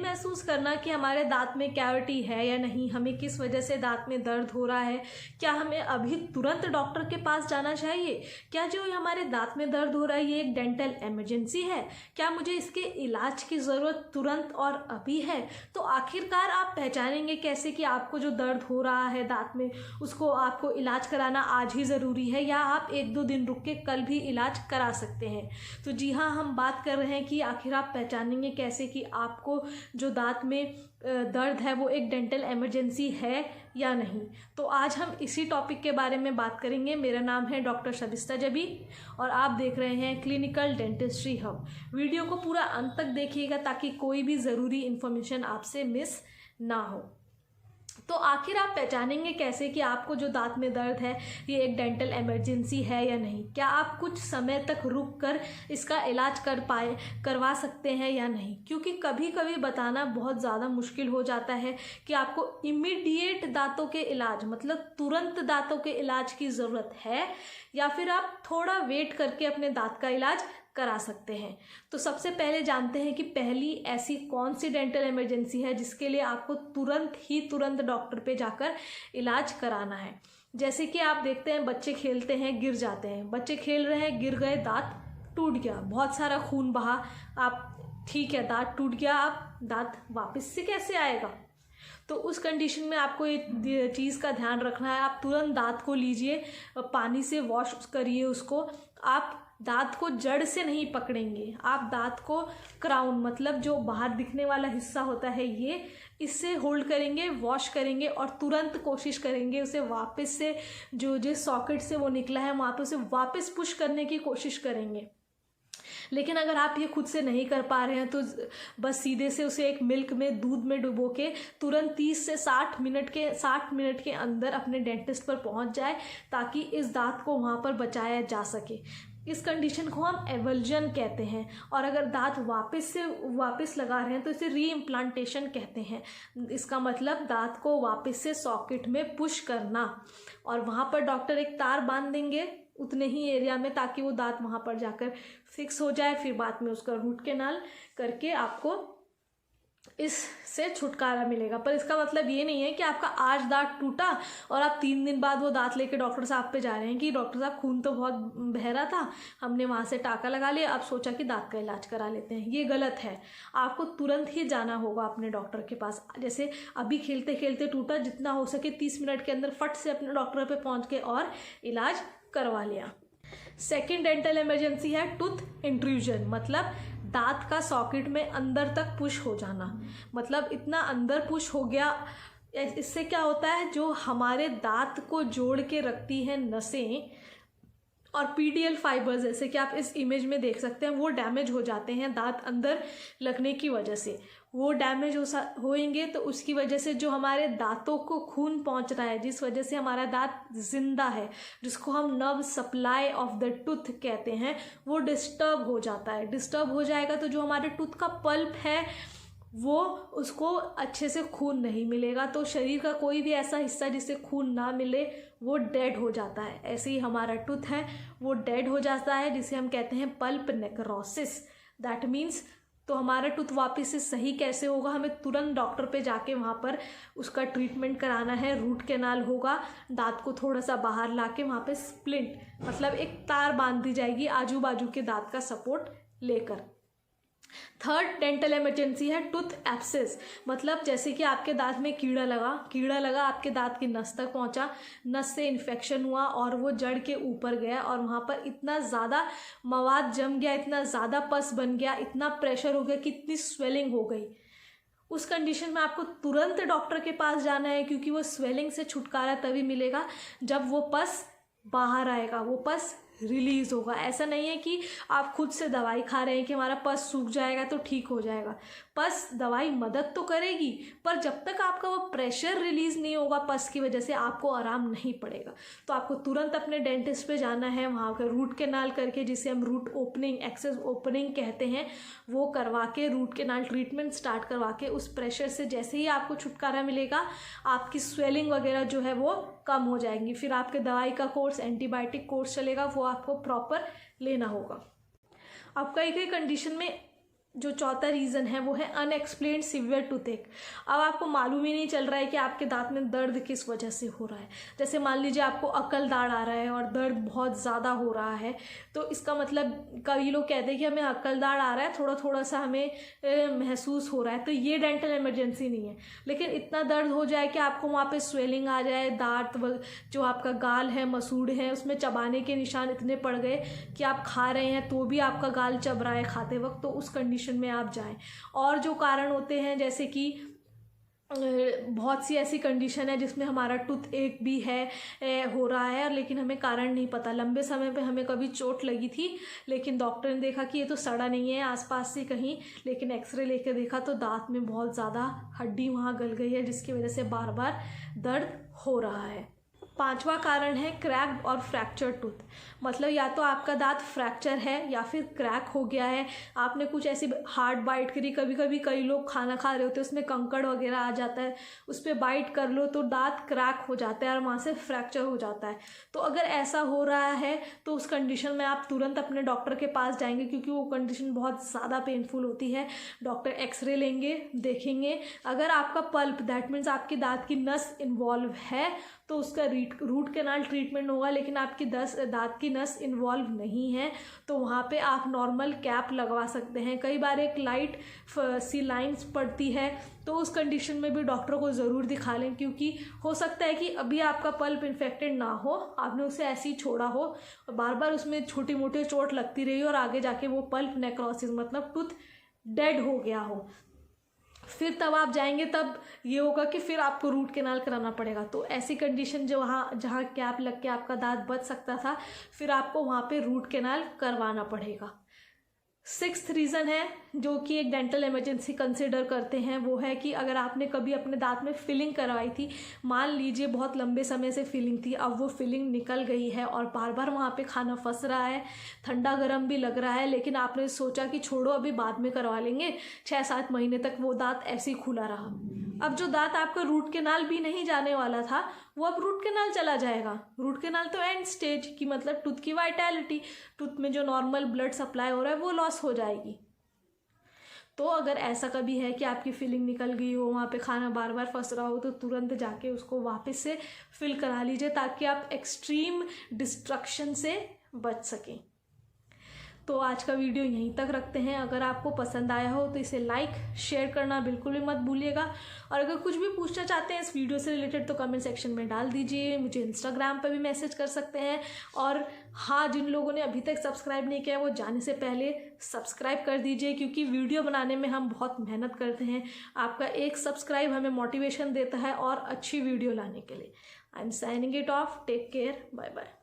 महसूस करना कि हमारे दांत में कैविटी है या नहीं, हमें किस वजह से दांत में दर्द हो रहा है, क्या हमें अभी तुरंत डॉक्टर के पास जाना चाहिए, क्या जो हमारे दांत में दर्द हो रहा है ये एक डेंटल इमरजेंसी है, क्या मुझे इसके इलाज की ज़रूरत तुरंत और अभी है। तो आखिरकार आप पहचानेंगे कैसे कि आपको जो दर्द हो रहा है दांत में उसको आपको इलाज कराना आज ही ज़रूरी है, या आप 1-2 दिन रुक के कल भी इलाज करा सकते हैं। तो जी हाँ, हम बात कर रहे हैं कि आखिर आप पहचानेंगे कैसे कि आपको जो दांत में दर्द है वो एक डेंटल इमरजेंसी है या नहीं। तो आज हम इसी टॉपिक के बारे में बात करेंगे। मेरा नाम है डॉक्टर शबिस्ता जबी और आप देख रहे हैं क्लिनिकल डेंटिस्ट्री हब। वीडियो को पूरा अंत तक देखिएगा ताकि कोई भी ज़रूरी इन्फॉर्मेशन आपसे मिस ना हो। तो आखिर आप पहचानेंगे कैसे कि आपको जो दांत में दर्द है ये एक डेंटल इमरजेंसी है या नहीं, क्या आप कुछ समय तक रुक कर इसका इलाज करवा सकते हैं या नहीं। क्योंकि कभी कभी बताना बहुत ज़्यादा मुश्किल हो जाता है कि आपको इमीडिएट दांतों के इलाज मतलब तुरंत दांतों के इलाज की ज़रूरत है या फिर आप थोड़ा वेट करके अपने दांत का इलाज करा सकते हैं। तो सबसे पहले जानते हैं कि पहली ऐसी कौन सी डेंटल इमरजेंसी है जिसके लिए आपको तुरंत डॉक्टर पे जाकर इलाज कराना है। जैसे कि आप देखते हैं बच्चे खेलते हैं, गिर जाते हैं, बच्चे खेल रहे हैं, गिर गए, दांत टूट गया, बहुत सारा खून बहा, आप ठीक है दांत टूट गया, आप दांत वापस से कैसे आएगा। तो उस कंडीशन में आपको ये चीज़ का ध्यान रखना है, आप तुरंत दांत को लीजिए, पानी से वॉश करिए उसको। आप दांत को जड़ से नहीं पकड़ेंगे, आप दांत को क्राउन मतलब जो बाहर दिखने वाला हिस्सा होता है ये, इससे होल्ड करेंगे, वॉश करेंगे और तुरंत कोशिश करेंगे उसे वापस से जो जिस सॉकेट से वो निकला है वहाँ पे उसे वापस पुश करने की कोशिश करेंगे। लेकिन अगर आप ये खुद से नहीं कर पा रहे हैं तो बस सीधे से उसे एक मिल्क में दूध में डुबो के तुरंत 30 से 60 मिनट के अंदर अपने डेंटिस्ट पर पहुंच जाए ताकि इस दांत को वहाँ पर बचाया जा सके। इस कंडीशन को हम एवल्जन कहते हैं। और अगर दांत वापस लगा रहे हैं तो इसे रीइम्प्लांटेशन कहते हैं। इसका मतलब दांत को वापस से सॉकेट में पुश करना और वहाँ पर डॉक्टर एक तार बांध देंगे उतने ही एरिया में ताकि वो दांत वहाँ पर जाकर फिक्स हो जाए। फिर बाद में उसका रूट कैनाल करके आपको इससे छुटकारा मिलेगा। पर इसका मतलब ये नहीं है कि आपका आज दांत टूटा और आप 3 दिन बाद वो दांत लेके डॉक्टर साहब पे जा रहे हैं कि डॉक्टर साहब खून तो बहुत बह रहा था, हमने वहाँ से टाँका लगा लिया, अब सोचा कि दांत का इलाज करा लेते हैं। ये गलत है, आपको तुरंत ही जाना होगा अपने डॉक्टर के पास। जैसे अभी खेलते खेलते टूटा, जितना हो सके 30 मिनट के अंदर फट से अपने डॉक्टर पे पहुँच के और इलाज करवा लिया। सेकेंड डेंटल इमरजेंसी है टूथ इंट्रूजन, मतलब दांत का सॉकेट में अंदर तक पुश हो जाना। मतलब इतना अंदर पुश हो गया, इससे क्या होता है जो हमारे दांत को जोड़ के रखती हैं नसें और पीडियल फाइबर्स, जैसे कि आप इस इमेज में देख सकते हैं, वो डैमेज हो जाते हैं दांत अंदर लगने की वजह से। वो डैमेज होएंगे तो उसकी वजह से जो हमारे दांतों को खून पहुंच रहा है, जिस वजह से हमारा दांत जिंदा है, जिसको हम nerve supply of the tooth कहते हैं, वो डिस्टर्ब हो जाता है। डिस्टर्ब हो जाएगा तो जो हमारे टूथ का पल्प है वो उसको अच्छे से खून नहीं मिलेगा। तो शरीर का कोई भी ऐसा हिस्सा जिससे खून ना मिले वो डेड हो जाता है। ऐसे ही हमारा टूथ है वो डेड हो जाता है, जिसे हम कहते हैं पल्प नेक्रोसिस। दैट मीन्स तो हमारा टूथ वापस से सही कैसे होगा, हमें तुरंत डॉक्टर पे जाके वहाँ पर उसका ट्रीटमेंट कराना है। रूट कैनाल होगा, दांत को थोड़ा सा बाहर ला के वहाँ पे स्प्लिंट मतलब एक तार बांध दी जाएगी आजू बाजू के दांत का सपोर्ट लेकर। थर्ड डेंटल इमरजेंसी है टूथ एब्सेस, मतलब जैसे कि आपके दांत में कीड़ा लगा आपके दांत की नस तक पहुंचा, नस से इन्फेक्शन हुआ और वो जड़ के ऊपर गया और वहाँ पर इतना ज़्यादा मवाद जम गया, इतना ज़्यादा पस बन गया, इतना प्रेशर हो गया कि इतनी स्वेलिंग हो गई। उस कंडीशन में आपको तुरंत डॉक्टर के पास जाना है, क्योंकि वो स्वेलिंग से छुटकारा तभी मिलेगा जब वो पस बाहर आएगा, वो पस रिलीज होगा। ऐसा नहीं है कि आप खुद से दवाई खा रहे हैं कि हमारा पस सूख जाएगा तो ठीक हो जाएगा। पस दवाई मदद तो करेगी, पर जब तक आपका वो प्रेशर रिलीज नहीं होगा पस की वजह से, आपको आराम नहीं पड़ेगा। तो आपको तुरंत अपने डेंटिस्ट पे जाना है, वहाँ का रूट कैनाल करके, जिसे हम रूट ओपनिंग एक्सेस ओपनिंग कहते हैं, वो करवा के रूट कैनाल ट्रीटमेंट स्टार्ट करवा के उस प्रेशर से जैसे ही आपको छुटकारा मिलेगा, आपकी स्वेलिंग वगैरह जो है वो कम हो जाएंगी। फिर आपके दवाई का कोर्स, एंटीबायोटिक कोर्स चलेगा, वो आपको प्रॉपर लेना होगा। अब कई कंडीशन में जो चौथा रीज़न है वो है अनएक्सप्लेन्ड सीवियर टूथेक। अब आपको मालूम ही नहीं चल रहा है कि आपके दांत में दर्द किस वजह से हो रहा है। जैसे मान लीजिए आपको अकल दाढ़ आ रहा है और दर्द बहुत ज़्यादा हो रहा है, तो इसका मतलब कई लोग कहते हैं कि हमें अकल दाढ़ आ रहा है, थोड़ा थोड़ा सा हमें महसूस हो रहा है, तो ये डेंटल इमरजेंसी नहीं है। लेकिन इतना दर्द हो जाए कि आपको वहाँ पे स्वेलिंग आ जाए, दांत जो आपका गाल है, मसूड़ है, उसमें चबाने के निशान इतने पड़ गए कि आप खा रहे हैं तो भी आपका गाल चब रहा है खाते वक्त, तो उस कंडीशन में आप जाएं। और जो कारण होते हैं जैसे कि बहुत सी ऐसी कंडीशन है जिसमें हमारा टूथ एक भी है हो रहा है, लेकिन हमें कारण नहीं पता। लंबे समय पे हमें कभी चोट लगी थी, लेकिन डॉक्टर ने देखा कि ये तो सड़ा नहीं है आसपास से कहीं, लेकिन एक्सरे लेके देखा तो दांत में बहुत ज़्यादा हड्डी वहाँ गल गई है, जिसकी वजह से बार बार दर्द हो रहा है। पांचवा कारण है क्रैक्ड और फ्रैक्चर टूथ। मतलब या तो आपका दांत फ्रैक्चर है या फिर क्रैक हो गया है, आपने कुछ ऐसी हार्ड बाइट करी, कभी कभी कई लोग खाना खा रहे होते हैं उसमें कंकड़ वगैरह आ जाता है, उस पर बाइट कर लो तो दांत क्रैक हो जाता है और वहाँ से फ्रैक्चर हो जाता है। तो अगर ऐसा हो रहा है तो उस कंडीशन में आप तुरंत अपने डॉक्टर के पास जाएंगे, क्योंकि वो कंडीशन बहुत ज़्यादा पेनफुल होती है। डॉक्टर एक्सरे लेंगे, देखेंगे, अगर आपका पल्प दैट मीन्स आपकी दांत की नस इन्वॉल्व है तो उसका रूट कैनाल ट्रीटमेंट होगा। लेकिन आपकी दांत की नस इन्वॉल्व नहीं है तो वहाँ पे आप नॉर्मल कैप लगवा सकते हैं। कई बार एक लाइट सी लाइंस पड़ती है, तो उस कंडीशन में भी डॉक्टर को ज़रूर दिखा लें, क्योंकि हो सकता है कि अभी आपका पल्प इन्फेक्टेड ना हो, आपने उसे ऐसे ही छोड़ा हो और बार बार उसमें छोटी मोटी चोट लगती रही और आगे जाके वो पल्प नेक्रोसिस मतलब टूथ डेड हो गया हो, फिर तब आप जाएंगे तब ये होगा कि फिर आपको रूट कैनाल कराना पड़ेगा। तो ऐसी कंडीशन जो जहाँ कैप लग के आपका दांत बच सकता था, फिर आपको वहाँ पे रूट कैनाल करवाना पड़ेगा। सिक्स्थ रीज़न है जो कि एक डेंटल इमरजेंसी कंसिडर करते हैं, वो है कि अगर आपने कभी अपने दांत में फिलिंग करवाई थी, मान लीजिए बहुत लंबे समय से फिलिंग थी, अब वो फिलिंग निकल गई है और बार बार वहाँ पे खाना फंस रहा है, ठंडा गर्म भी लग रहा है, लेकिन आपने सोचा कि छोड़ो अभी बाद में करवा लेंगे, 6-7 महीने तक वो दांत ऐसे ही खुला रहा। अब जो दांत आपका रूट कैनाल भी नहीं जाने वाला था वो अब रूट कैनाल चला जाएगा। रूट कैनाल तो एंड स्टेज की मतलब टूथ की वाइटैलिटी, टूथ में जो नॉर्मल ब्लड सप्लाई हो रहा है वो लॉस हो जाएगी। तो अगर ऐसा कभी है कि आपकी फिलिंग निकल गई हो, वहाँ पे खाना बार बार फंस रहा हो, तो तुरंत जाके उसको वापस से फिल करा लीजिए ताकि आप एक्सट्रीम डिस्ट्रक्शन से बच सकें। तो आज का वीडियो यहीं तक रखते हैं। अगर आपको पसंद आया हो तो इसे लाइक शेयर करना बिल्कुल भी मत भूलिएगा, और अगर कुछ भी पूछना चाहते हैं इस वीडियो से रिलेटेड तो कमेंट सेक्शन में डाल दीजिए, मुझे इंस्टाग्राम पर भी मैसेज कर सकते हैं। और हाँ, जिन लोगों ने अभी तक सब्सक्राइब नहीं किया वो जाने से पहले सब्सक्राइब कर दीजिए, क्योंकि वीडियो बनाने में हम बहुत मेहनत करते हैं। आपका एक सब्सक्राइब हमें मोटिवेशन देता है और अच्छी वीडियो लाने के लिए। I am signing it off, take care, bye bye.